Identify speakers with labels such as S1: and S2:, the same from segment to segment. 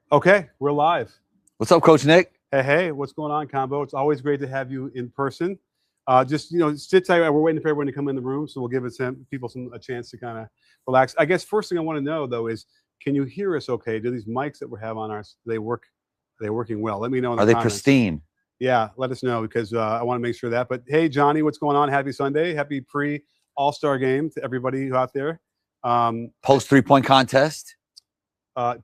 S1: Okay, we're live.
S2: What's up, Coach Nick?
S1: Hey, what's going on, Combo? It's always great to have you in person. Just sit tight. We're waiting for everyone to come in the room, so we'll give people a chance to kind of relax. I guess first thing I want to know though is, can you hear us? Okay? Do these mics that we have on ours they work? Are they working well? Let me know in
S2: Are
S1: the
S2: they
S1: comments.
S2: pristine?
S1: Yeah, let us know because I want to make sure that. But hey, Johnny, what's going on? Happy Sunday. Happy pre All-Star game to everybody out there.
S2: Post 3-point contest.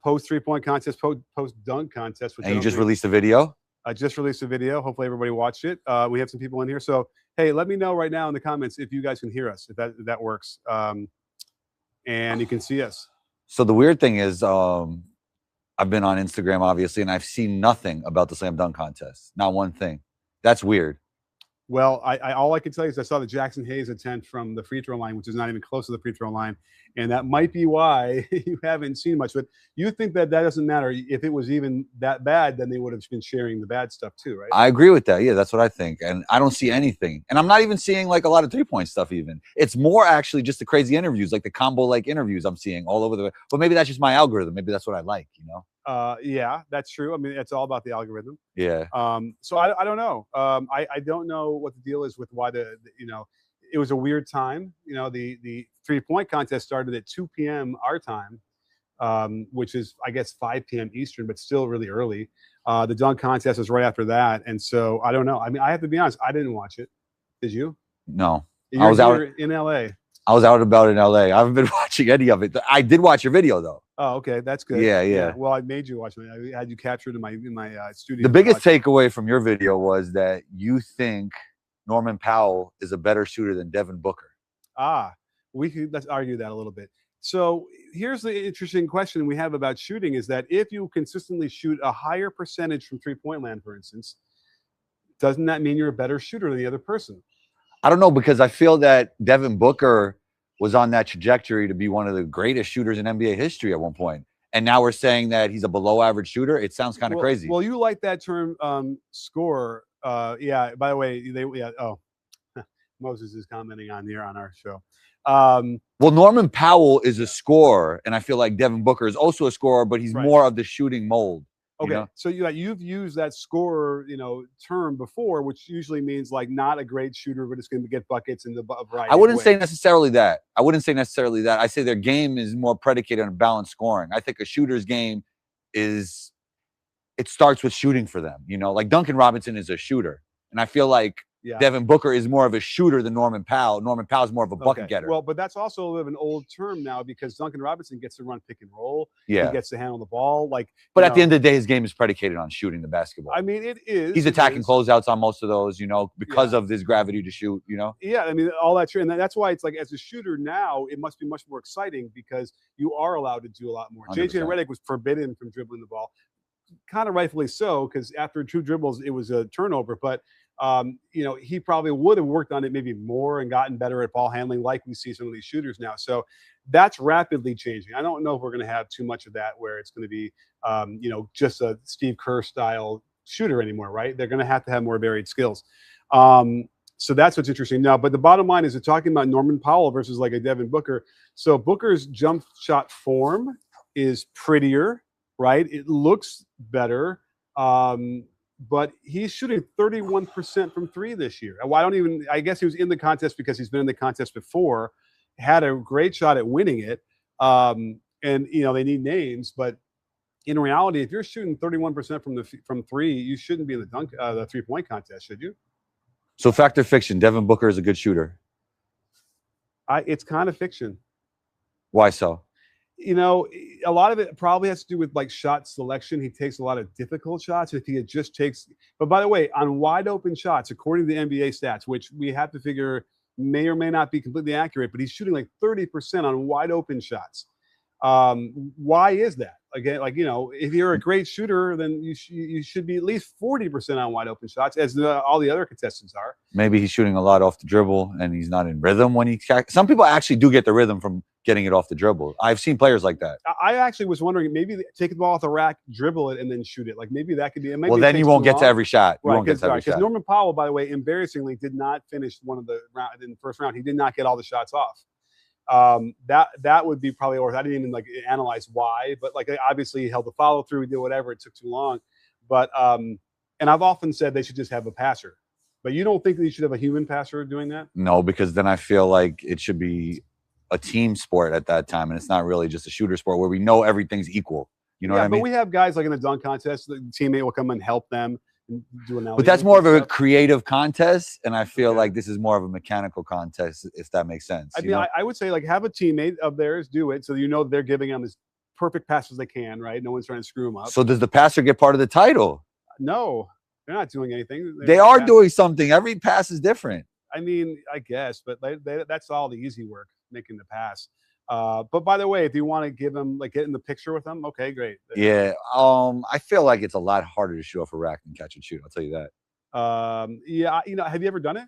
S1: Post 3-point contest, post dunk contest.
S2: And you just released a video?
S1: I just released a video. Hopefully everybody watched it. We have some people in here. So, hey, let me know right now in the comments if you guys can hear us, if that works. And you can see us.
S2: So the weird thing is, I've been on Instagram, obviously, and I've seen nothing about the slam dunk contest. Not one thing. That's weird.
S1: Well, all I can tell you is I saw the Jackson Hayes attempt from the free throw line, which is not even close to the free throw line. And that might be why you haven't seen much. But you think that doesn't matter. If it was even that bad, then they would have been sharing the bad stuff too, right?
S2: I agree with that. Yeah, that's what I think. And I don't see anything. And I'm not even seeing like a lot of 3-point stuff even. It's more actually just the crazy interviews, like the combo-like interviews I'm seeing all over but maybe that's just my algorithm. Maybe that's what I like, you know?
S1: Yeah, that's true. I mean, it's all about the algorithm.
S2: Yeah.
S1: So I don't know. I don't know what the deal is with why it was a weird time. The 3-point contest started at 2 p.m. our time, which is I guess 5 p.m. Eastern, but still really early. The dunk contest was right after that, and so I don't know. I mean, I have to be honest. I didn't watch it. Did you?
S2: No.
S1: I was out in LA.
S2: I was out about in LA. I haven't been watching any of it. I did watch your video though.
S1: Oh, okay, that's good.
S2: Yeah.
S1: Well, I made you watch it. I had you captured in my studio.
S2: The biggest takeaway from your video was that you think Norman Powell is a better shooter than Devin Booker.
S1: Let's argue that a little bit. So here's the interesting question we have about shooting is that if you consistently shoot a higher percentage from 3-point land, for instance, doesn't that mean you're a better shooter than the other person?
S2: I don't know, because I feel that Devin Booker was on that trajectory to be one of the greatest shooters in NBA history at one point. And now we're saying that he's a below average shooter. It sounds kind of crazy.
S1: Well, you like that term scorer. Yeah, by the way, Moses is commenting on here on our show.
S2: Well, Norman Powell is a scorer, and I feel like Devin Booker is also a scorer, but he's more of the shooting mold.
S1: Okay, so you've used that scorer, term before, which usually means like not a great shooter, but it's going to get buckets in the variety.
S2: I wouldn't say necessarily that. I say their game is more predicated on balanced scoring. I think a shooter's game it starts with shooting for them. Like Duncan Robinson is a shooter, and I feel like Devin Booker is more of a shooter than Norman Powell. Norman Powell is more of a bucket getter.
S1: Well, but that's also a little bit of an old term now because Duncan Robinson gets to run pick and roll.
S2: Yeah.
S1: He gets to handle the ball.
S2: But at the end of the day, his game is predicated on shooting the basketball.
S1: I mean, it is.
S2: He's attacking closeouts on most of those, because of his gravity to shoot,
S1: Yeah, I mean, all that's true. And that's why it's like as a shooter now, it must be much more exciting because you are allowed to do a lot more.
S2: 100%.
S1: JJ Redick was forbidden from dribbling the ball. Kind of rightfully so, because after 2 dribbles, it was a turnover. But he probably would have worked on it maybe more and gotten better at ball handling like we see some of these shooters now. So that's rapidly changing. I don't know if we're going to have too much of that where it's going to be, just a Steve Kerr style shooter anymore, right? They're going to have more varied skills. So that's what's interesting now. But the bottom line is we're talking about Norman Powell versus like a Devin Booker. So Booker's jump shot form is prettier, right? It looks better. But he's shooting 31% from 3 this year. I guess he was in the contest because he's been in the contest before, had a great shot at winning it. And they need names, but in reality, if you're shooting 31% from 3, you shouldn't be in the 3-point contest, should you?
S2: So fact or fiction, Devin Booker is a good shooter.
S1: It's kind of fiction.
S2: Why so?
S1: A lot of it probably has to do with like shot selection. He takes a lot of difficult shots. If he just takes, but by the way, on wide open shots, according to the NBA stats, which we have to figure may or may not be completely accurate, but he's shooting like 30% on wide open shots. Why is that? Again, if you're a great shooter, then you should be at least 40% on wide open shots, as all the other contestants are.
S2: Maybe he's shooting a lot off the dribble, and he's not in rhythm when some people actually do get the rhythm from getting it off the dribble. I've seen players like that.
S1: I actually was wondering, maybe take the ball off the rack, dribble it, and then shoot it. Like maybe that could be.
S2: Well, then you won't get to every shot.
S1: Right, because Norman Powell, by the way, embarrassingly did not finish one of the round in the first round. He did not get all the shots off. That would be probably worth. I didn't even like analyze why, but like obviously he held the follow through, he did whatever. It took too long, but and I've often said they should just have a passer. But you don't think that you should have a human passer doing that?
S2: No, because then I feel like it should be a team sport at that time, and it's not really just a shooter sport where we know everything's equal. You know what I mean?
S1: But we have guys like in the dunk contest, the teammate will come and help them and do an.
S2: But that's more of a creative contest, and I feel like this is more of a mechanical contest, if that makes sense.
S1: I mean, I would say like have a teammate of theirs do it, so you know they're giving them as perfect passes they can, right? No one's trying to screw them up.
S2: So does the passer get part of the title?
S1: No, they're not doing anything.
S2: They are doing something. Every pass is different.
S1: I mean, I guess, but that's all the easy work, making the pass. But by the way, if you want to give them like get in the picture with them, okay, great.
S2: Yeah. I feel like it's a lot harder to shoot off a rack than catch and shoot. I'll tell you that.
S1: Yeah, you know, have you ever done it?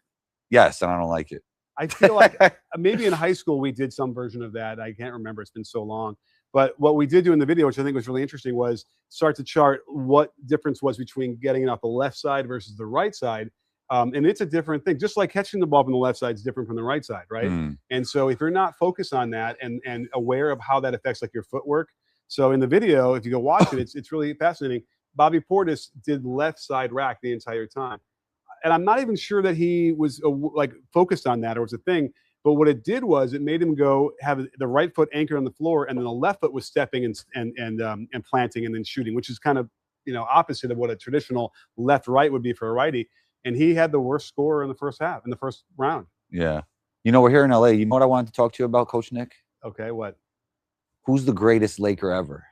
S2: Yes, and I don't like it.
S1: I feel like maybe in high school we did some version of that. I can't remember. It's been so long. But what we did do in the video, which I think was really interesting, was start to chart what difference was between getting it off the left side versus the right side. And it's a different thing. Just like catching the ball from the left side is different from the right side, right? And so if you're not focused on that and aware of how that affects like your footwork. So in the video, if you go watch it, it's really fascinating. Bobby Portis did left side rack the entire time. And I'm not even sure that he was like focused on that or was a thing. But what it did was it made him go have the right foot anchored on the floor, and then the left foot was stepping and planting and then shooting, which is kind of opposite of what a traditional left-right would be for a righty. And he had the worst score in the first half, in the first round.
S2: Yeah. We're here in LA. You know what I wanted to talk to you about, Coach Nick?
S1: Okay, what?
S2: Who's the greatest Laker ever?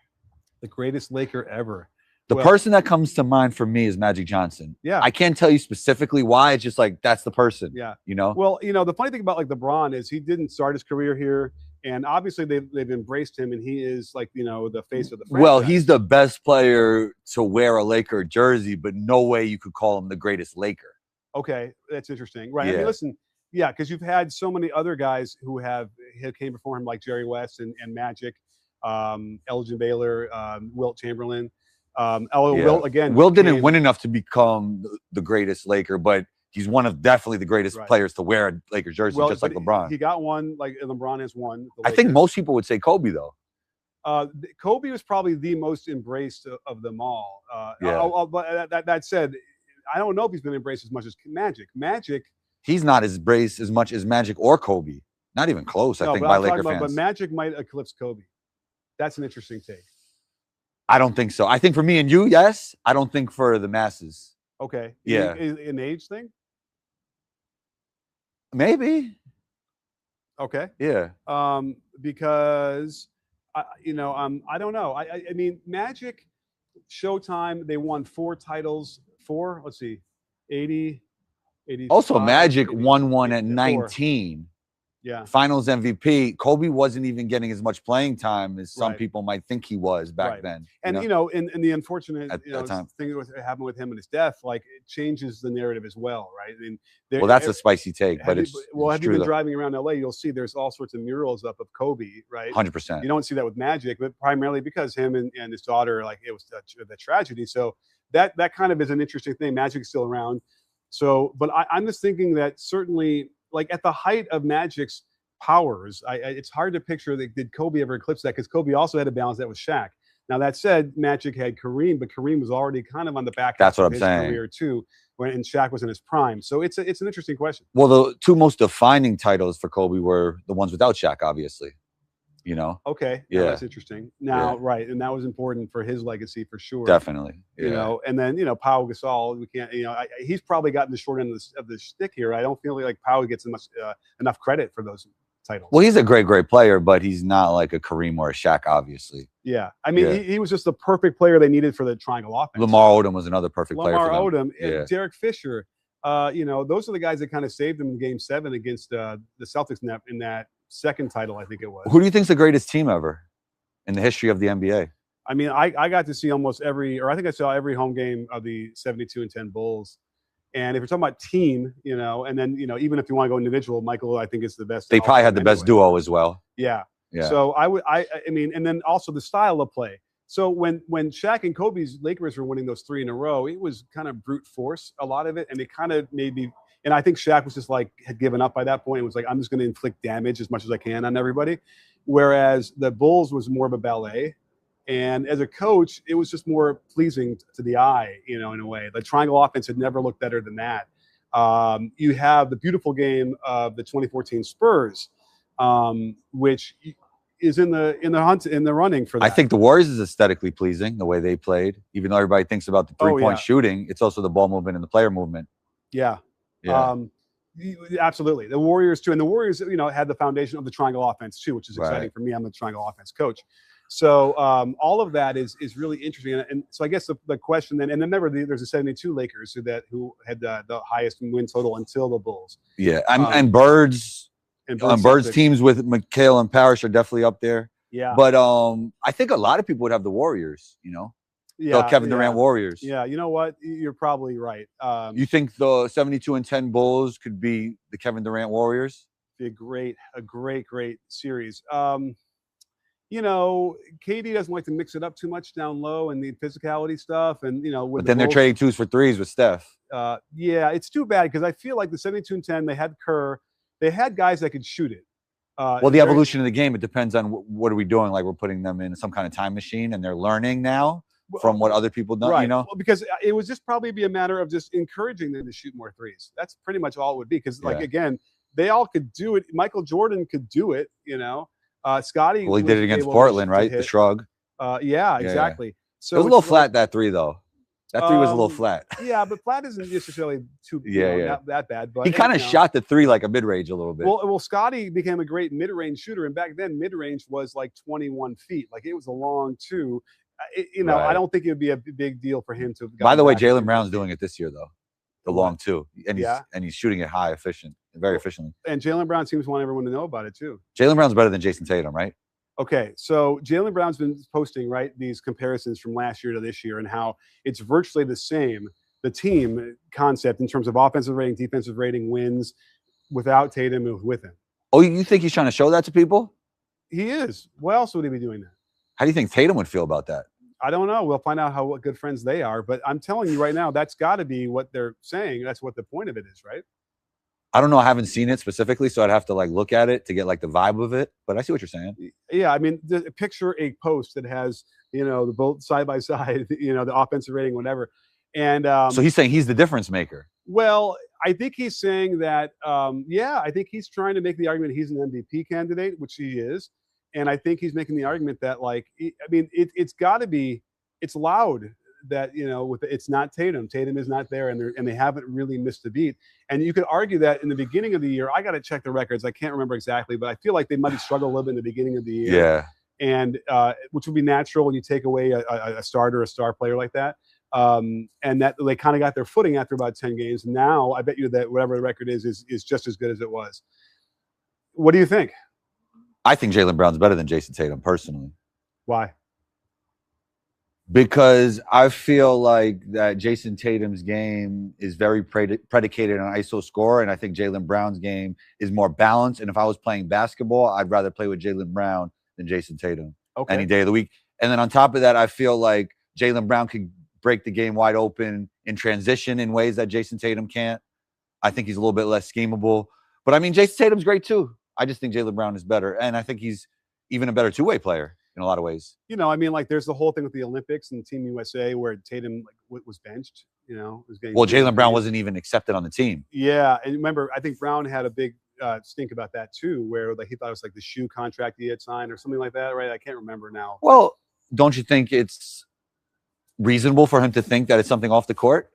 S1: The greatest Laker ever.
S2: The person that comes to mind for me is Magic Johnson.
S1: Yeah.
S2: I can't tell you specifically why. It's just like that's the person.
S1: Yeah.
S2: Well,
S1: the funny thing about like LeBron is he didn't start his career here. And obviously they've embraced him, and he is like, the face of the franchise.
S2: Well, he's the best player to wear a Laker jersey, but no way you could call him the greatest Laker.
S1: Okay, that's interesting. Right.
S2: Yeah.
S1: I mean, listen, because you've had so many other guys who came before him, like Jerry West and Magic, Elgin Baylor, Wilt Chamberlain.
S2: Wilt didn't win enough to become the greatest Laker, but he's definitely the greatest players to wear a Lakers jersey, just like LeBron.
S1: He got one, like LeBron has won.
S2: I think most people would say Kobe, though.
S1: Kobe was probably the most embraced of them all. But that said, I don't know if he's been embraced as much as Magic.
S2: He's not embraced as much as Magic or Kobe. Not even close, I think, by Laker fans.
S1: But Magic might eclipse Kobe. That's an interesting take.
S2: I don't think so. I think for me and you, yes. I don't think for the masses.
S1: Okay.
S2: Yeah.
S1: An age thing?
S2: Maybe.
S1: Okay.
S2: Yeah.
S1: Because I don't know. I mean, Magic, Showtime, they won 4 titles. 4. Let's see, 80.
S2: Also, Magic won one at 19.
S1: Yeah.
S2: Finals MVP. Kobe wasn't even getting as much playing time as some people might think he was back then.
S1: And in the unfortunate thing that happened with him and his death, like it changes the narrative as well, right? I mean,
S2: that's a spicy take, but it's
S1: have you been driving around LA? You'll see there's all sorts of murals up of Kobe, right?
S2: 100%.
S1: You don't see that with Magic, but primarily because him and his daughter, like it was the tragedy. So that kind of is an interesting thing. Magic's still around. So, but I'm just thinking that certainly, like at the height of Magic's powers, it's hard to picture that did Kobe ever eclipse that, because Kobe also had to balance that with Shaq. Now that said, Magic had Kareem, but Kareem was already kind of on the back
S2: half
S1: of
S2: his
S1: career too, and Shaq was in his prime. So it's an interesting question.
S2: Well, the 2 most defining titles for Kobe were the ones without Shaq, obviously.
S1: Okay.
S2: Yeah.
S1: That's interesting. Now, right. And that was important for his legacy for sure.
S2: Definitely. Yeah.
S1: And then, Pau Gasol, we can't, he's probably gotten the short end of the stick here. I don't feel like Pau gets enough credit for those titles.
S2: Well, he's a great player, but he's not like a Kareem or a Shaq, obviously.
S1: Yeah. I mean, he was just the perfect player they needed for the triangle offense.
S2: Lamar Odom was another perfect player for them.
S1: Lamar Odom, and Derek Fisher. Those are the guys that kind of saved them in Game 7 against the Celtics in that second title, I think it was.
S2: Who do you think's the greatest team ever in the history of the NBA?
S1: I mean, I got to see I think I saw every home game of the 72-10 Bulls. And if you're talking about team, and then, even if you want to go individual, Michael, I think is the best.
S2: They probably had the best duo as well.
S1: Yeah.
S2: Yeah.
S1: So I mean, and then also the style of play. So when Shaq and Kobe's Lakers were winning those 3 in a row, it was kind of brute force, a lot of it. And it kind of maybe And I think Shaq was just like had given up by that point. It was like, I'm just going to inflict damage as much as I can on everybody. Whereas the Bulls was more of a ballet. And as a coach, it was just more pleasing to the eye, in a way. The triangle offense had never looked better than that. You have the beautiful game of the 2014 Spurs, which is in the running for that.
S2: I think the Warriors is aesthetically pleasing the way they played. Even though everybody thinks about the three-point shooting, it's also the ball movement and the player movement.
S1: Yeah. Absolutely. The Warriors too, and the Warriors, had the foundation of the triangle offense too, which is exciting for me. I'm a triangle offense coach. So all of that is really interesting. And so I guess the question then, and then remember, there's a 72 Lakers who had the highest win total until the Bulls.
S2: Yeah, and Bird's teams with McHale and Parrish are definitely up there.
S1: Yeah.
S2: But I think a lot of people would have the Warriors, the Kevin Durant Warriors.
S1: Yeah, you know what? You're probably right.
S2: You think the 72-10 Bulls could be the Kevin Durant Warriors?
S1: Be a great series. KD doesn't like to mix it up too much down low and the physicality stuff, and
S2: but then they're trading 2s for 3s with Steph.
S1: Yeah, it's too bad because I feel like the 72-10 they had Kerr, they had guys that could shoot it.
S2: Well, the evolution of the game, it depends on what are we doing. Like we're putting them in some kind of time machine, and they're learning now from what other people done.
S1: Right. Well, because it would just probably be a matter of just encouraging them to shoot more threes. That's pretty much all it would be. Because again, they all could do it. Michael Jordan could do it. Scotty.
S2: Well, he did it against Portland, right? The shrug.
S1: Yeah, exactly. So
S2: it was a little flat, that 3 though. That 3 was a little flat.
S1: Yeah, but flat isn't necessarily too that bad. But
S2: he kind of shot the 3 like a mid-range a little bit.
S1: Well, Scotty became a great mid-range shooter, and back then mid-range was like 21 feet. Like it was a long 2. I don't think it would be a big deal for him to.
S2: By the way, Jaylen Brown's doing it this year though, the long 2, and he's shooting it very efficiently.
S1: And Jaylen Brown seems to want everyone to know about it too.
S2: Jaylen Brown's better than Jason Tatum, right?
S1: Okay, so Jaylen Brown's been posting these comparisons from last year to this year, and how it's virtually the same. The team concept in terms of offensive rating, defensive rating, wins without Tatum and with him.
S2: Oh, you think he's trying to show that to people?
S1: He is. Why else would he be doing that?
S2: How do you think Tatum would feel about that?
S1: I don't know. We'll find out what good friends they are. But I'm telling you right now, that's got to be what they're saying. That's what the point of it is, right?
S2: I don't know. I haven't seen it specifically, so I'd have to look at it to get the vibe of it. But I see what you're saying.
S1: Yeah, I mean, picture a post that has the both side by side, the offensive rating, whatever. And
S2: so he's saying he's the difference maker.
S1: Well, I think he's saying that. I think he's trying to make the argument he's an MVP candidate, which he is. And I think he's making the argument that, it's got to be, it's loud that, it's not Tatum. Tatum is not there, and they haven't really missed a beat. And you could argue that in the beginning of the year, I got to check the records. I can't remember exactly, but I feel like they might have struggled a little bit in the beginning of the year.
S2: Yeah.
S1: And which would be natural when you take away a starter, a star player like that. And that they kind of got their footing after about 10 games. Now I bet you that whatever the record is just as good as it was. What do you think?
S2: I think Jaylen Brown's better than Jason Tatum personally.
S1: Why?
S2: Because I feel like that Jason Tatum's game is very predicated on ISO score, and I think Jaylen Brown's game is more balanced. And if I was playing basketball, I'd rather play with Jaylen Brown than Jason Tatum any day of the week. And then on top of that, I feel like Jaylen Brown could break the game wide open in transition in ways that Jason Tatum can't. I think he's a little bit less schemable. But I mean, Jason Tatum's great too. I just think Jaylen Brown is better. And I think he's even a better two-way player in a lot of ways.
S1: There's the whole thing with the Olympics and Team USA where Tatum was benched, was getting.
S2: Well, Jaylen Brown wasn't even accepted on the team.
S1: Yeah. And remember, I think Brown had a big stink about that too, where he thought it was the shoe contract he had signed or something like that, right? I can't remember now.
S2: Well, don't you think it's reasonable for him to think that it's something off the court?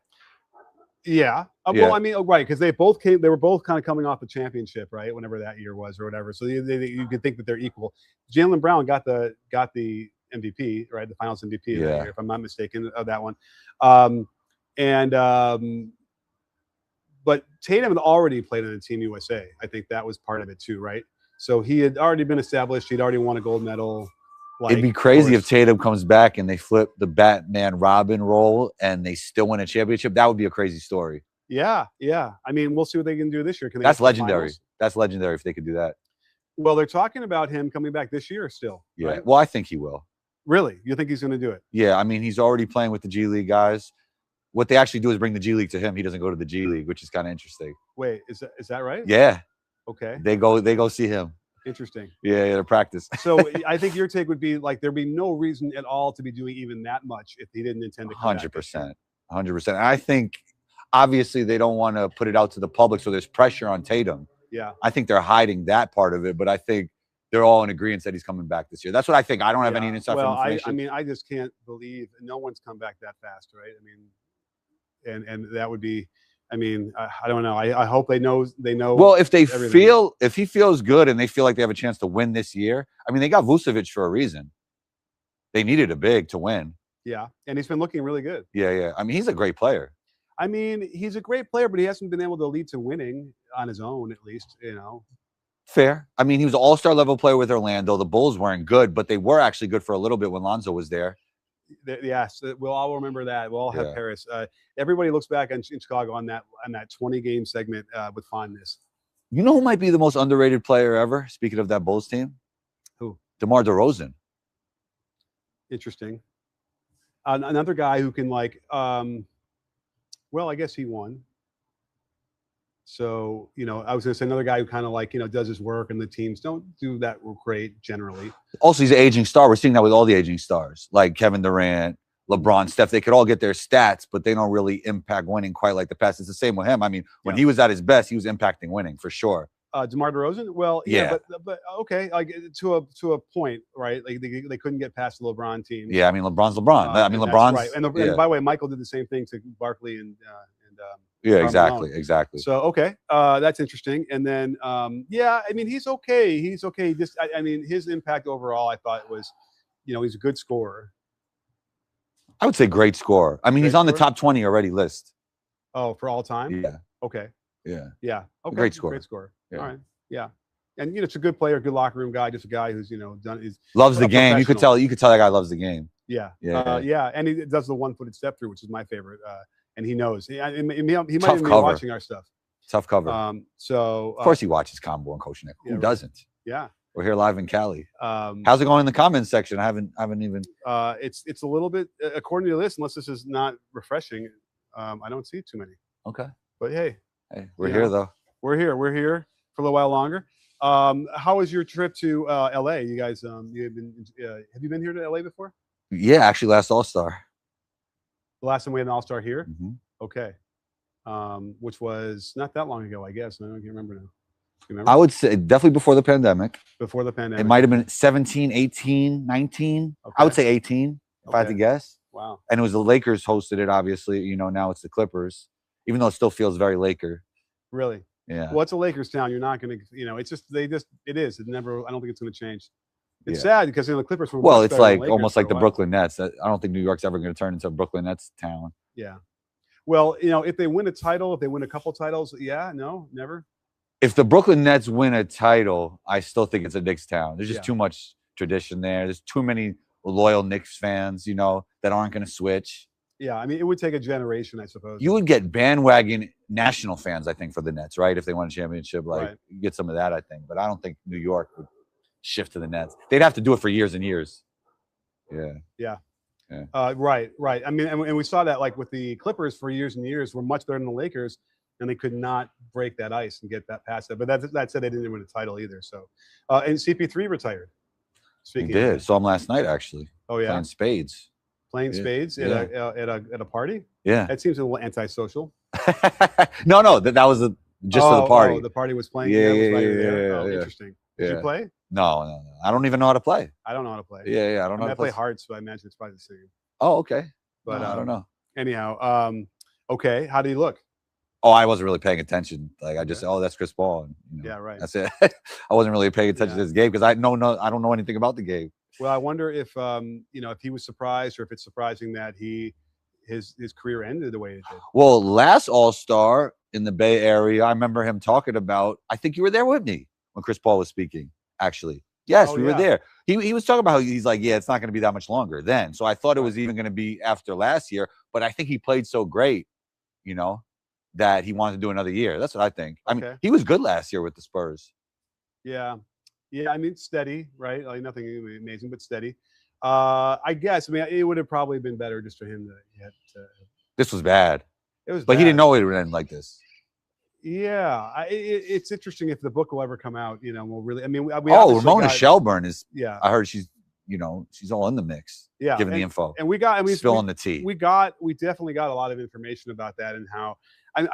S1: Yeah. Well, I mean, right, because they were both kind of coming off the championship, right? Whenever that year was or whatever. So you could think that they're equal. Jaylen Brown got the MVP, right? The Finals MVP of that year, if I'm not mistaken, of that one. But Tatum had already played on the Team USA. I think that was part of it too, right? So he had already been established. He'd already won a gold medal.
S2: It'd be crazy if Tatum comes back and they flip the Batman Robin role and they still win a championship. That would be a crazy story.
S1: Yeah. I mean, we'll see what they can do this year.
S2: That's legendary. That's legendary if they could do that.
S1: Well, they're talking about him coming back this year still.
S2: Yeah.
S1: Right?
S2: Well, I think he will.
S1: Really? You think he's going to do it?
S2: Yeah. I mean, he's already playing with the G League guys. what they actually do is bring the G League to him. He doesn't go to the G League, which is kind of interesting.
S1: Wait, is that right?
S2: Yeah,
S1: Okay,
S2: they go see him.
S1: interesting.
S2: Yeah, to practice.
S1: So I think your take would be like there'd be no reason at all to be doing even that much if he didn't intend to come back this year.
S2: 100%. I think obviously they don't want to put it out to the public, so there's pressure on Tatum.
S1: Yeah,
S2: I think they're hiding that part of it, but I think they're all in agreement that he's coming back this year. That's what I think. I don't have any inside information.
S1: I mean, I just can't believe no one's come back that fast, right? I mean, and that would be. I mean, I don't know. I hope they know.
S2: Well, if they
S1: everything.
S2: if he feels good and they feel like they have a chance to win this year, I mean, they got Vucevic for a reason. They needed a big to win.
S1: Yeah, and he's been looking really good.
S2: Yeah. I mean, he's a great player.
S1: I mean, he's a great player, but he hasn't been able to lead to winning on his own, at least, you know.
S2: Fair. I mean, he was an all-star level player with Orlando. The Bulls weren't good, but they were actually good for a little bit when Lonzo was there.
S1: Yes, we'll all remember that. We'll all have
S2: Yeah.
S1: Paris. Everybody looks back in Chicago on that 20-game segment with fondness.
S2: You know who might be the most underrated player ever? Speaking of that Bulls team,
S1: Who?
S2: DeMar DeRozan.
S1: Interesting. Another guy who can well, I guess he won. So, you know, I was going to say another guy who kind of does his work, and the teams don't do that great generally.
S2: Also, he's an aging star. We're seeing that with all the aging stars, like Kevin Durant, LeBron, Steph. They could all get their stats, but they don't really impact winning quite like the past. It's the same with him. I mean, when he was at his best, he was impacting winning for sure.
S1: DeMar DeRozan? Well, yeah. But okay, like to a point, right? Like they couldn't get past the LeBron team.
S2: Yeah, I mean, LeBron's LeBron. I mean, LeBron's
S1: right. And by the way, Michael did the same thing to Barkley and
S2: yeah,
S1: Carmelo.
S2: exactly.
S1: So okay, that's interesting. And then yeah, I mean, he's okay. He's okay. Just I mean, his impact overall, I thought was, he's a good scorer.
S2: I would say great scorer. I mean, he's on the top 20 already list.
S1: Oh, for all time?
S2: Yeah.
S1: Okay.
S2: Yeah.
S1: Okay.
S2: Great scorer.
S1: Great scorer.
S2: Yeah.
S1: All right. Yeah. And it's a good player, good locker room guy, just a guy who's
S2: loves the game. You could tell that guy loves the game.
S1: Yeah.
S2: Yeah.
S1: And he does the one-footed step through, which is my favorite. And he knows. He might even be watching our stuff.
S2: Tough cover.
S1: So
S2: of course he watches Combo and Coach Nick. Who doesn't?
S1: Yeah.
S2: We're here live in Cali. How's it going in the comments section? I haven't even.
S1: It's a little bit according to this, unless this is not refreshing. I don't see too many.
S2: Okay.
S1: But hey,
S2: we're here though.
S1: We're here for a little while longer. How was your trip to LA? You guys, have you been here to LA before?
S2: Yeah, actually, last All-Star.
S1: The last time we had an All-Star here.
S2: Mm-hmm.
S1: Okay. Which was not that long ago, I guess. I don't remember now.
S2: I would say definitely before the pandemic.
S1: Before the pandemic.
S2: It might have been 17, 18, 19. Okay. I would say 18, if I had to guess.
S1: Wow.
S2: And it was the Lakers hosted it, obviously. Now it's the Clippers, even though it still feels very Laker.
S1: Really?
S2: Yeah.
S1: Well, it's a Lakers town. You're not going to, it's just, it is. It never, I don't think it's going to change. It's sad because the Clippers were.
S2: Well, it's like almost like the Brooklyn Nets. I don't think New York's ever going to turn into a Brooklyn Nets town.
S1: Yeah. Well, if they win a title, if they win a couple titles, never.
S2: If the Brooklyn Nets win a title, I still think it's a Knicks town. There's just too much tradition there. There's too many loyal Knicks fans, that aren't going to switch.
S1: Yeah, I mean, it would take a generation, I suppose.
S2: You would get bandwagon national fans, I think, for the Nets, right? If they won a championship, you get some of that, I think. But I don't think New York would shift to the Nets. They'd have to do it for years and years. Yeah.
S1: Right. I mean, and we saw that with the Clippers for years and years were much better than the Lakers. And they could not break that ice and get that past that. But that said, they didn't win a title either. So, and CP3 retired.
S2: He did. Saw him last night, actually.
S1: Oh yeah,
S2: playing spades.
S1: Playing spades at a party.
S2: Yeah,
S1: that seems a little antisocial.
S2: No, that was just for the party.
S1: Oh, the party was playing.
S2: Yeah.
S1: Interesting. Did you play?
S2: No. I don't even know how to play.
S1: I don't know how to play.
S2: Yeah. I don't know.
S1: I play hearts, but I imagine it's probably the same.
S2: Oh, okay.
S1: But
S2: I don't know.
S1: Anyhow, okay. How do you look?
S2: Oh, I wasn't really paying attention. I just, that's Chris Paul. And,
S1: yeah, right.
S2: That's it. I wasn't really paying attention to this game because I don't know anything about the game.
S1: Well, I wonder if if he was surprised or if it's surprising that his career ended the way it did.
S2: Well, last All-Star in the Bay Area, I remember him talking about. I think you were there with me when Chris Paul was speaking. Actually, yes, we were there. He was talking about how he's like, it's not going to be that much longer then. So I thought it was even going to be after last year, but I think he played so great, that he wanted to do another year. That's what I think. I mean, he was good last year with the Spurs.
S1: Yeah. I mean, steady, right? Nothing amazing, but steady. I guess. I mean, it would have probably been better just for him to
S2: This was bad.
S1: It was,
S2: but
S1: bad.
S2: he didn't know it would end like this.
S1: Yeah, it's interesting if the book will ever come out. You know, we'll really. I mean, we
S2: Ramona Shelburne is.
S1: Yeah,
S2: I heard she's. She's all in the mix.
S1: Yeah,
S2: giving the info.
S1: And we
S2: spilling the tea.
S1: We definitely got a lot of information about that and how.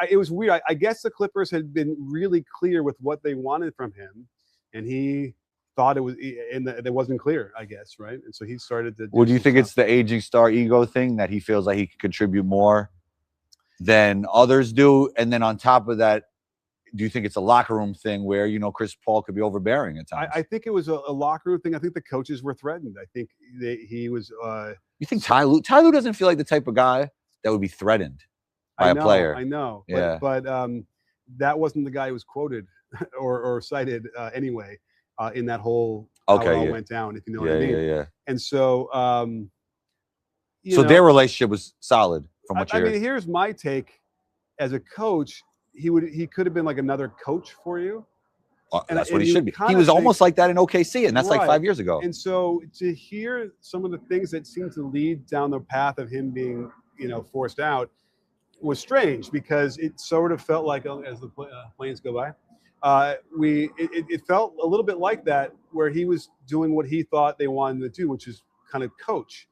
S1: It was weird. I guess the Clippers had been really clear with what they wanted from him, and he thought it was, and that wasn't clear. I guess, right? And so he started to.
S2: Do you think it's the aging star ego thing that he feels like he could contribute more than others do? And then on top of that, do you think it's a locker room thing where, Chris Paul could be overbearing at times?
S1: I think it was a locker room thing. I think the coaches were threatened. I think he was.
S2: You think Ty Lue doesn't feel like the type of guy that would be threatened by a player?
S1: I know.
S2: Yeah.
S1: But that wasn't the guy who was quoted or cited anyway in that whole how it all went down, if you know what I mean.
S2: Yeah.
S1: And so.
S2: So their relationship was solid from what
S1: I mean, here's my take. As a coach, he could have been like another coach for you.
S2: That's what he should be. He was almost like that in OKC, and that's like 5 years ago.
S1: And so to hear some of the things that seemed to lead down the path of him being, forced out was strange because it sort of felt like, as the planes go by, it felt a little bit like that where he was doing what he thought they wanted to do, which is kind of coach.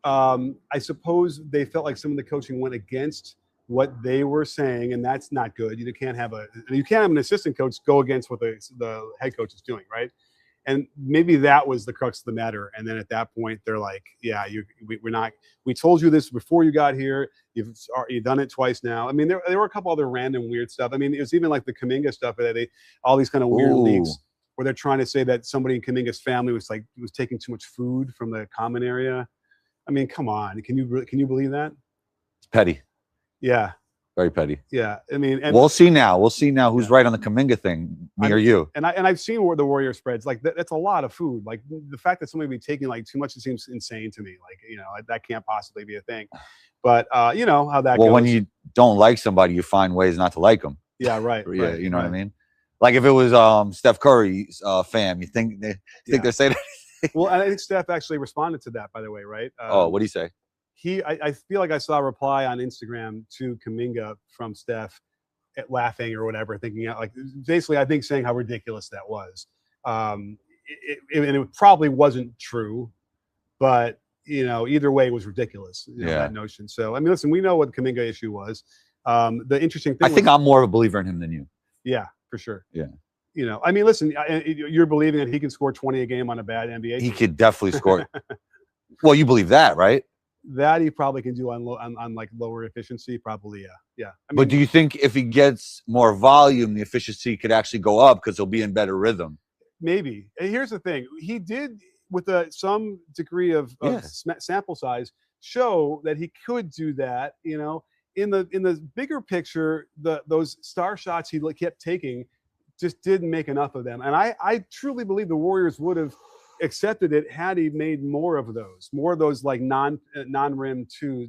S1: I suppose they felt like some of the coaching went against what they were saying, and that's not good. You can't have an assistant coach go against what the head coach is doing, right? And maybe that was the crux of the matter. And then at that point, they're like, "Yeah, we're not. We told you this before you got here. You've done it twice now." I mean, there were a couple other random weird stuff. I mean, it was even like the Kuminga stuff that all these kind of weird leaks where they're trying to say that somebody in Kuminga's family was taking too much food from the common area. I mean, come on, can you believe that?
S2: It's petty.
S1: Yeah.
S2: Very petty.
S1: Yeah. I mean, and
S2: we'll see now who's right on the Kuminga thing, me or you.
S1: And I've seen the Warrior spreads. Like that's a lot of food. Like the fact that somebody would be taking like too much, it seems insane to me. Like, that can't possibly be a thing. But you know how that goes.
S2: Well, when you don't like somebody, you find ways not to like them.
S1: Yeah, right.
S2: Yeah,
S1: right,
S2: you know what I mean? Like if it was Steph Curry's fam, you think they're saying that?
S1: Well, I think Steph actually responded to that, by the way, right?
S2: What did he say?
S1: I feel like I saw a reply on Instagram to Kuminga from Steph laughing or whatever, thinking like basically I think saying how ridiculous that was. And it probably wasn't true, but either way it was ridiculous. That notion. So I mean, listen, we know what the Kuminga issue was. The interesting thing
S2: I think I'm more of a believer in him than you.
S1: Yeah, for sure.
S2: Yeah.
S1: I mean, listen, you're believing that he can score 20 a game on a bad NBA team?
S2: He could definitely score. Well, you believe that, right?
S1: That he probably can do on like lower efficiency, probably, yeah. I mean,
S2: but do you think if he gets more volume, the efficiency could actually go up because he'll be in better rhythm?
S1: Maybe. And here's the thing: he did, with some degree of sample size, show that he could do that. In the bigger picture, those star shots he kept taking just didn't make enough of them. And I truly believe the Warriors would have accepted it had he made more of those like non-rim twos,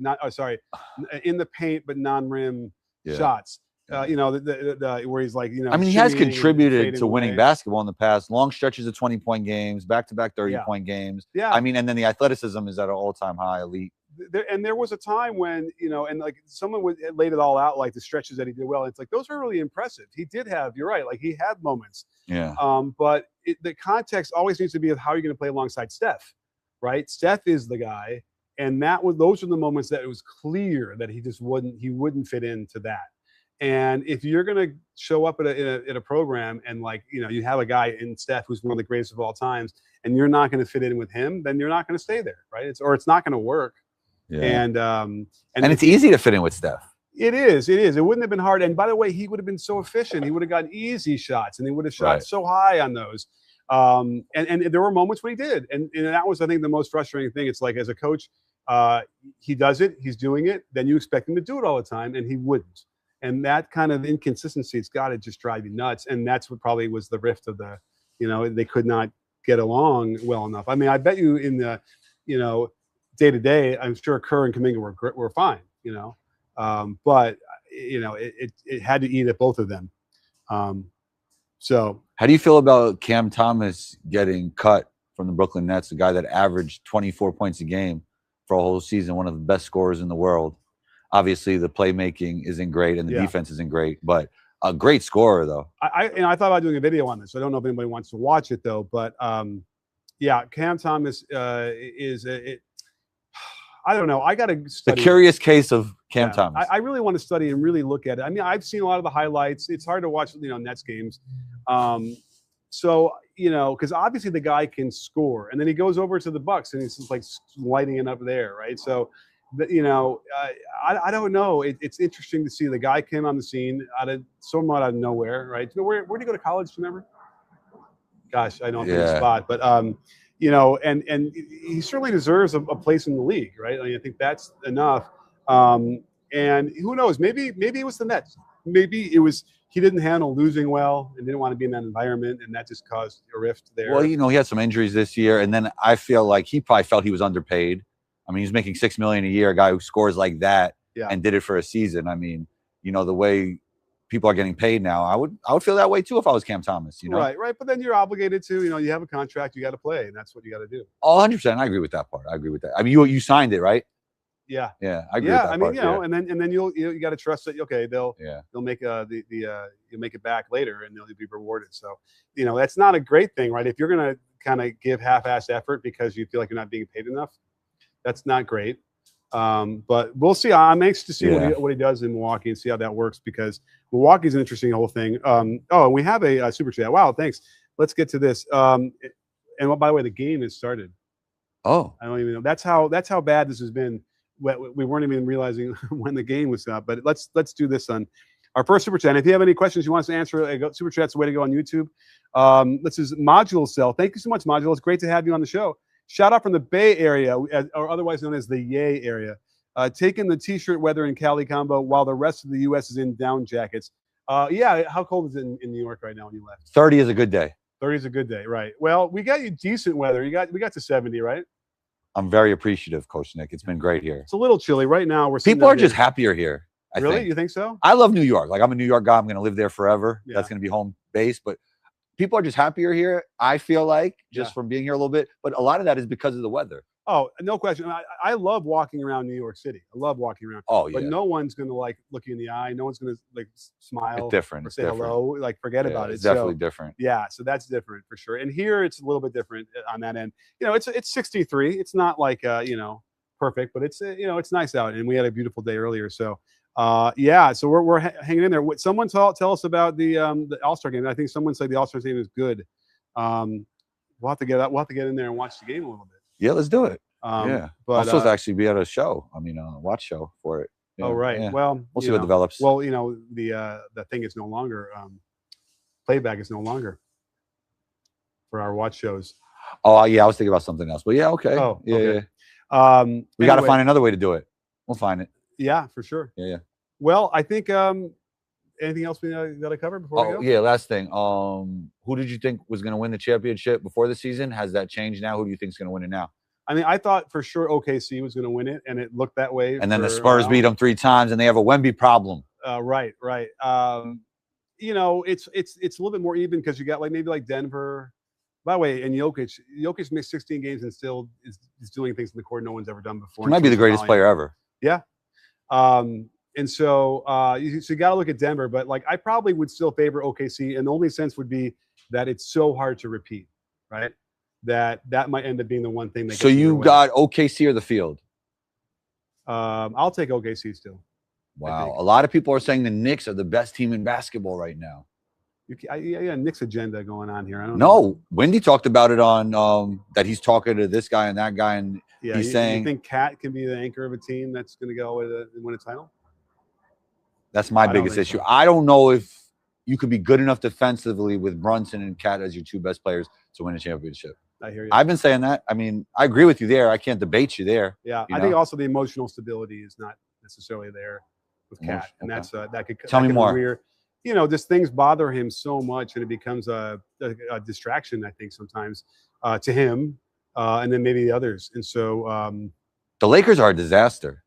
S1: in the paint but non-rim shots. Where he's like,
S2: I mean, he has contributed to winning basketball in the past. Long stretches of 20-point games, back-to-back 30-point games.
S1: Yeah.
S2: I mean, and then the athleticism is at an all-time high, elite.
S1: There was a time when, and like someone laid it all out, like the stretches that he did well. It's like, those are really impressive. He did have, you're right, like he had moments.
S2: Yeah.
S1: But the context always needs to be of how you're going to play alongside Steph, right? Steph is the guy. And those are the moments that it was clear that he wouldn't fit into that. And if you're going to show up at a program and you have a guy in Steph who's one of the greatest of all times, and you're not going to fit in with him, then you're not going to stay there, right? It's not going to work.
S2: Yeah.
S1: And
S2: it's easy to fit in with Steph.
S1: It is. It wouldn't have been hard. And by the way, he would have been so efficient. He would have gotten easy shots, and he would have shot so high on those. And there were moments when he did, and that was, I think, the most frustrating thing. It's like, as a coach, he does it, he's doing it, then you expect him to do it all the time, and he wouldn't. And that kind of inconsistency, it's got to just drive you nuts. And that's what probably was the rift of they could not get along well enough. I mean, I bet you in the, day to day, I'm sure Kerr and Kuminga were fine, but it had to eat at both of them. So
S2: how do you feel about Cam Thomas getting cut from the Brooklyn Nets, a guy that averaged 24 points a game for a whole season, one of the best scorers in the world? Obviously, the playmaking isn't great and the
S1: Yeah.
S2: defense isn't great, but a great scorer though.
S1: I thought about doing a video on this. I don't know if anybody wants to watch it though, but yeah, Cam Thomas is I don't know. I got to
S2: The
S1: study.
S2: curious case of Cam
S1: Yeah,
S2: Thomas.
S1: I really want to study and really look at it. I mean, I've seen a lot of the highlights. It's hard to watch, Nets games. So, because obviously the guy can score, and then he goes over to the Bucks and he's just like lighting it up there, right? So, I don't know. It's interesting to see the guy came on the scene somewhat out of nowhere, right? Where did he go to college? Do you remember? Gosh, I don't know the spot, but and he certainly deserves a place in the league, right? I mean, I think that's enough. And who knows? Maybe it was the Nets. Maybe it was he didn't handle losing well and didn't want to be in that environment, and that just caused a rift there.
S2: Well, he had some injuries this year, and then I feel like he probably felt he was underpaid. I mean, he's making $6 million a year, a guy who scores like that and did it for a season. I mean, the way people are getting paid now, I would feel that way too if I was Cam Thomas.
S1: Right. But then you're obligated to, you have a contract, you got to play, and that's what you got to do.
S2: Oh, 100%. I agree with that part. I agree with that. I mean, you signed it, right?
S1: Yeah.
S2: Yeah, I agree with that
S1: I mean,
S2: part,
S1: and then you got to trust that they'll make you'll make it back later and they'll be rewarded. So, that's not a great thing, right? If you're gonna kind of give half-assed effort because you feel like you're not being paid enough, that's not great. But we'll see. I'm anxious to see what he does in Milwaukee and see how that works, because Milwaukee's an interesting whole thing. And we have a super chat. Wow, thanks. Let's get to this. And by the way, the game has started.
S2: Oh,
S1: I don't even know. That's how bad this has been. We weren't even realizing when the game was up. But let's do this on our first super chat. If you have any questions you want us to answer, super chat's the way to go on YouTube. This is Module Cell. Thank you so much, Module. It's great to have you on the show. Shout out from the Bay Area, or otherwise known as the Yay area. Taking the T-shirt weather in Cali combo while the rest of the U.S. is in down jackets. How cold is it in New York right now when you left?
S2: 30 is a good day.
S1: 30 is a good day, right? Well, we got you decent weather. We got to 70, right?
S2: I'm very appreciative, Coach Nick. It's been great here.
S1: It's a little chilly right now.
S2: People are just happier here.
S1: Really? You think so?
S2: I love New York. Like, I'm a New York guy. I'm going to live there forever.
S1: Yeah.
S2: That's going to be home base. But people are just happier here, I feel like, just from being here a little bit. But a lot of that is because of the weather.
S1: Oh, no question. I love walking around New York City. I love walking around.
S2: Oh, yeah.
S1: But no one's going to look you in the eye. No one's going to smile.
S2: It's different.
S1: Or say hello. Forget about it.
S2: It's definitely different.
S1: Yeah, so that's different for sure. And here it's a little bit different on that end. It's 63. It's not perfect, but it's it's nice out, and we had a beautiful day earlier. So so we're hanging in there. Someone tell us about the All-Star game. I think someone said the All-Star game is good. We'll have to get in there and watch the game a little bit.
S2: Yeah, let's do it. But I'm supposed to actually be at a show. I mean, a watch show for it.
S1: Yeah, oh, right. Yeah. Well,
S2: we'll see what develops.
S1: Well, the thing is no longer playback is no longer for our watch shows.
S2: Oh yeah, I was thinking about something else. But yeah, okay.
S1: Oh,
S2: yeah.
S1: Okay.
S2: Yeah. We got to find another way to do it. We'll find it.
S1: Yeah, for sure.
S2: Yeah.
S1: Well, I think anything else we got to cover before we go?
S2: Yeah, last thing. Who did you think was going to win the championship before the season? Has that changed now? Who do you think is going to win it now?
S1: I mean, I thought for sure OKC was going to win it, and it looked that way.
S2: And then the Spurs beat them 3 times, and they have a Wemby problem.
S1: Right. It's a little bit more even because you got maybe Denver. By the way, and Jokic missed 16 games and still is doing things in the court no one's ever done before.
S2: He might be the greatest player ever.
S1: Yeah. And so you got to look at Denver, but I probably would still favor OKC, and the only sense would be that it's so hard to repeat, right? That might end up being the one thing that.
S2: So you got OKC or the field?
S1: I'll take OKC still.
S2: Wow, a lot of people are saying the Knicks are the best team in basketball right now.
S1: Knicks agenda going on here. I don't
S2: know.
S1: No,
S2: Wendy talked about it on that he's talking to this guy and that guy, and he's saying,
S1: "You think Cat can be the anchor of a team that's going to go win a title?"
S2: That's my biggest issue. So. I don't know if you could be good enough defensively with Brunson and Cat as your 2 best players to win a championship.
S1: I hear you.
S2: I've been saying that. I mean, I agree with you there. I can't debate you there.
S1: Yeah, I think also the emotional stability is not necessarily there with Cat, and that's that could
S2: tell me more.
S1: Weird. Just things bother him so much, and it becomes a distraction. I think sometimes to him, and then maybe the others. And so
S2: the Lakers are a disaster.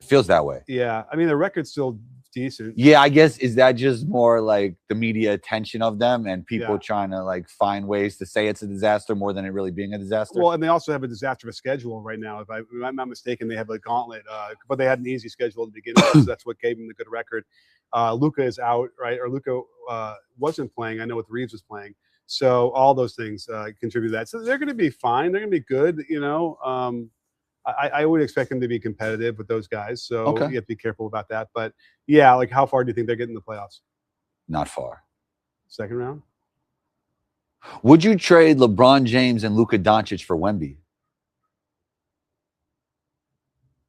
S2: It feels that way.
S1: Yeah, I mean the record's still decent.
S2: Yeah, I guess is that just more like the media attention of them and people
S1: Yeah.
S2: trying to like find ways to say it's a disaster more than it really being a disaster?
S1: Well, and they also have a disaster of a schedule right now. If I'm not mistaken, they have a gauntlet, but they had an easy schedule to begin with, so that's what gave them the good record. Luka is out, right? Or Luka wasn't playing. I know with Reeves was playing, so all those things contribute to that. So they're going to be fine. They're going to be good. I would expect them to be competitive with those guys. So
S2: Okay.
S1: you have to be careful about that. But yeah, like how far do you think they're getting in the playoffs?
S2: Not far.
S1: Second round?
S2: Would you trade LeBron James and Luka Doncic for Wemby?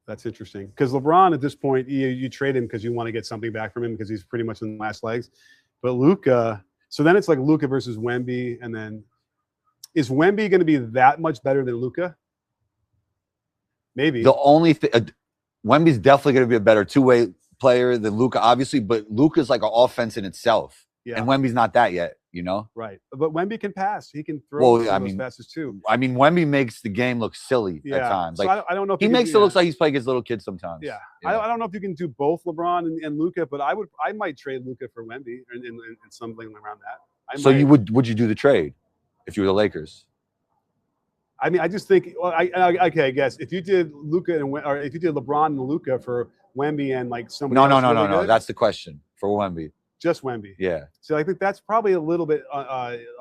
S1: That's interesting because LeBron at this point, you trade him because you want to get something back from him because he's pretty much in the last legs. But Luka, so then it's like Luka versus Wemby, and then is Wemby going to be that much better than Luka? Maybe.
S2: The only thing, Wemby's definitely going to be a better two-way player than Luka, obviously, but Luka's like an offense in itself.
S1: Yeah.
S2: And Wemby's not that yet, you know?
S1: Right. But Wemby can pass. He can throw
S2: Well, I
S1: those
S2: mean,
S1: passes too.
S2: I mean, Wemby makes the game look silly at
S1: Yeah.
S2: times.
S1: So
S2: Like
S1: I don't know if
S2: he
S1: you
S2: makes
S1: can,
S2: it look like he's playing against little kids sometimes.
S1: Yeah.
S2: Yeah.
S1: I don't know if you can do both LeBron and Luka, but I might trade Luka for Wemby and something around that.
S2: So you would you do the trade if you were the Lakers?
S1: I mean, I just think. Well, okay, I guess if you did Luka or if you did LeBron and Luka for Wemby and like somebody
S2: No.
S1: else really good,
S2: That's the question for Wemby.
S1: just Wemby.
S2: Yeah.
S1: So I think that's probably a little bit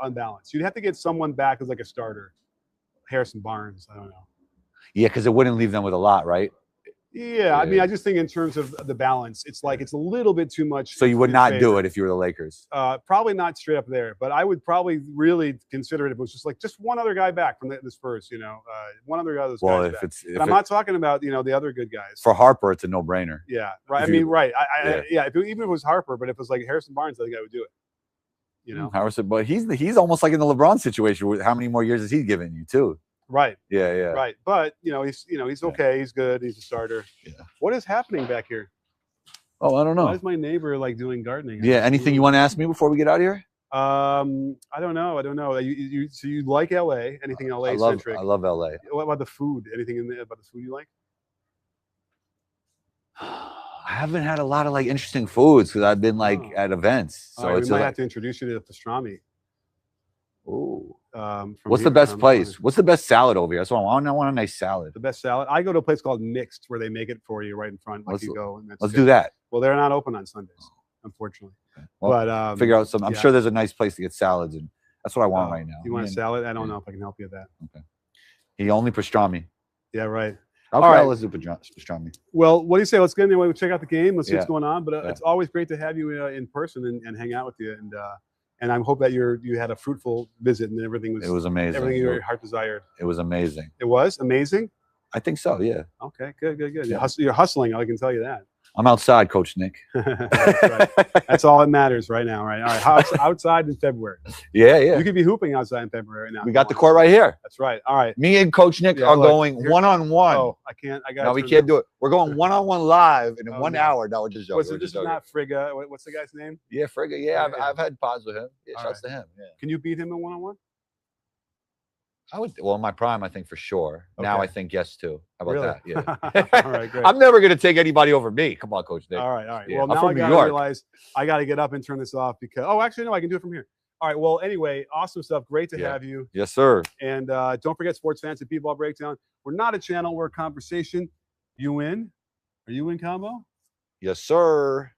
S1: unbalanced. You'd have to get someone back as like a starter. Harrison Barnes. I don't know.
S2: Yeah, because it wouldn't leave them with a lot, right?
S1: Yeah, I mean, I just think in terms of the balance, it's like it's a little bit too much.
S2: So you would not do it if you were the Lakers.
S1: Probably not straight up there, but I would probably really consider it if it was just one other guy back from the Spurs. One other guy.
S2: Well,
S1: guys back. I'm not talking about the other good guys.
S2: For Harper, it's a no-brainer.
S1: Yeah, right. Right. Even if it was Harper, but if it was like Harrison Barnes, I think I would do it.
S2: Harrison, but he's almost like in the LeBron situation. How many more years is he giving you too?
S1: Right.
S2: Yeah.
S1: Right. But he's okay. He's good. He's a starter.
S2: Yeah.
S1: What is happening back here?
S2: Oh, I don't know.
S1: Why is my neighbor like doing gardening?
S2: Yeah. Anything you want to ask me before we get out of here?
S1: I don't know. So you like LA? Anything LA centric?
S2: I love LA.
S1: What about the food? Anything about the food you like?
S2: I haven't had a lot of like interesting foods because I've been like at events. So
S1: we might have to introduce you to the pastrami.
S2: Oh. What's the best place? What's the best salad over here? That's what I want. I want a nice salad.
S1: The best salad. I go to a place called Mixed where they make it for you right in front.
S2: Let's
S1: Let's
S2: do that.
S1: Well, they're not open on Sundays, unfortunately.
S2: Well,
S1: but
S2: figure out some. I'm sure there's a nice place to get salads, and that's what I want right now.
S1: You want a salad? I don't know if I can help you with that.
S2: Okay. He only pastrami.
S1: Yeah, right.
S2: All right, let's do pastrami.
S1: Well, what do you say? Let's get anyway. We'll check out the game. Let's see what's going on. But it's always great to have you in person and hang out with you. And I hope that you had a fruitful visit and everything was.
S2: It was amazing.
S1: Everything your heart desired.
S2: It was amazing.
S1: It was amazing.
S2: I think so. Yeah.
S1: Okay. Good.
S2: Yeah.
S1: You're hustling. I can tell you that.
S2: I'm outside, Coach Nick.
S1: That's right. That's all that matters right now, right? All right. Outside in February.
S2: Yeah.
S1: You could be hooping outside in February right now.
S2: We got the court right here.
S1: That's right. All right.
S2: Me and Coach Nick are going one-on-one.
S1: Oh, I can't. I got.
S2: No, we can't do it. We're going one-on-one live in 1 hour. No, we're just joking.
S1: This is not Frigga. What's the guy's name?
S2: Yeah, Frigga. Yeah, I've had pods with him. Yeah, shouts to him. Yeah.
S1: Can you beat him in one-on-one?
S2: I would. Well, in my prime, I think for sure. Okay. Now I think yes too. How about that?
S1: Yeah. All right, great.
S2: I'm never gonna take anybody over me. Come on, Coach Nick.
S1: All right.
S2: Yeah.
S1: Well, now I gotta realize I gotta get up and turn this off because. Oh, actually, no, I can do it from here. All right. Well, anyway, awesome stuff. Great to have you.
S2: Yes, sir.
S1: And don't forget, sports fans, at B-Ball Breakdown. We're not a channel. We're a conversation. You in? Are you in, Combo?
S2: Yes, sir.